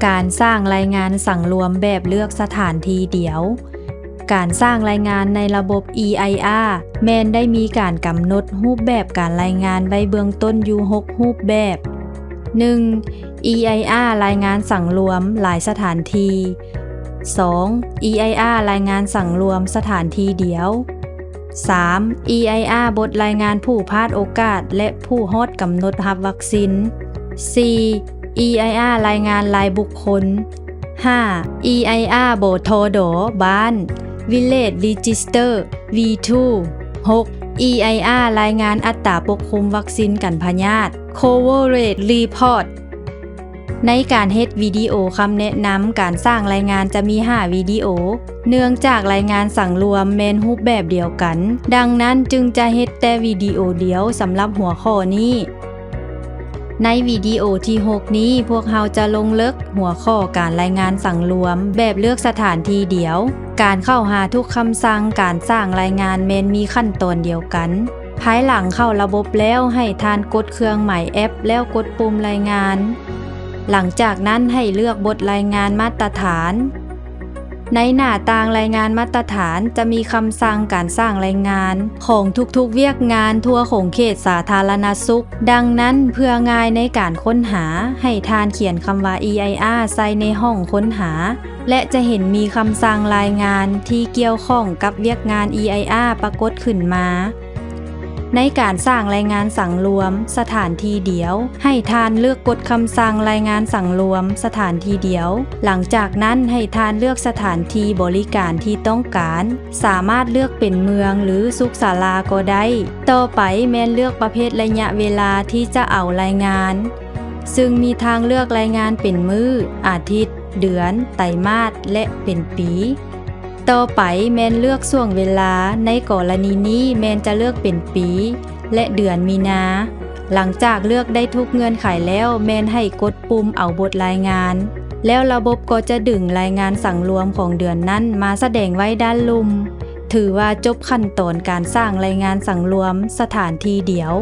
การสร้างรายงานสั่งรวมแบบเลือกสถานที่เดียวการสร้างรายงานในระบบ EIR แม้นได้มีการกำหนดรูปแบบการรายงานไว้เบื้องต้นอยู่6รูปแบบ 1. EIR รายงานสั่งรวมหลายสถานที่ 2. EIR รายงานสั่งรวมสถานที่เดียว 3. EIR บทรายงานผู้พลาดโอกาสและผู้ฮอดกำหนดรับวัคซีน 4. EIR รายงานรายบุคคล 5. EIR โบโทโดบ้าน Village Register V2 6. EIR รายงานอัตราปกคลุมวัคซีนกันพยาธิ Coverage Report ในการเฮ็ดวิดีโอคำแนะนำการสร้างรายงานจะมี5วิดีโอเนื่องจากรายงานสั่งรวมแม่นรูปแบบเดียวกันดังนั้นจึงจะเฮ็ดแต่วิดีโอเดียวสำหรับหัวข้อนี้ในวิดีโอที่6นี้พวกเราจะลงลึกหัวข้อการรายงานสั่งรวมแบบเลือกสถานที่เดียวการเข้าหาทุกคำสั่งการสร้างรายงานแม้นมีขั้นตอนเดียวกันภายหลังเข้าระบบแล้วให้ทานกดเครื่องหมายแอปแล้วกดปุ่มรายงานหลังจากนั้นให้เลือกบทรายงานมาตรฐานในหน้าต่างรายงานมาตรฐานจะมีคำสั่งการสร้างรายงานของทุกๆเวียกงานทั่วของเขตสาธารณสุขดังนั้นเพื่อง่ายในการค้นหาให้ทานเขียนคำว่า EIR ใส่ในห้องค้นหาและจะเห็นมีคำสั่งรายงานที่เกี่ยวข้องกับเวียกงาน EIR ปรากฏขึ้นมาในการสร้างรายงานสั่งรวมสถานที่เดียวให้ทานเลือกกดคำสั่งรายงานสั่งรวมสถานที่เดียวหลังจากนั้นให้ทานเลือกสถานที่บริการที่ต้องการสามารถเลือกเป็นเมืองหรือสุขศาลาก็ได้ต่อไปแม่นเลือกประเภทระยะเวลาที่จะเอารายงานซึ่งมีทางเลือกรายงานเป็นมื้ออาทิตย์เดือนไตรมาสและเป็นปีต่อไปแมนเลือกช่วงเวลาในกรณีนี้แมนจะเลือกเป็นปีและเดือนมีนาหลังจากเลือกได้ทุกเงื่อนไขแล้วแมนให้กดปุ่มเอาบทรายงานแล้วระบบก็จะดึงรายงานสั่งรวมของเดือนนั้นมาแสดงไว้ด้านลุ่มถือว่าจบขั้นตอนการสร้างรายงานสั่งรวมสถานที่เดียว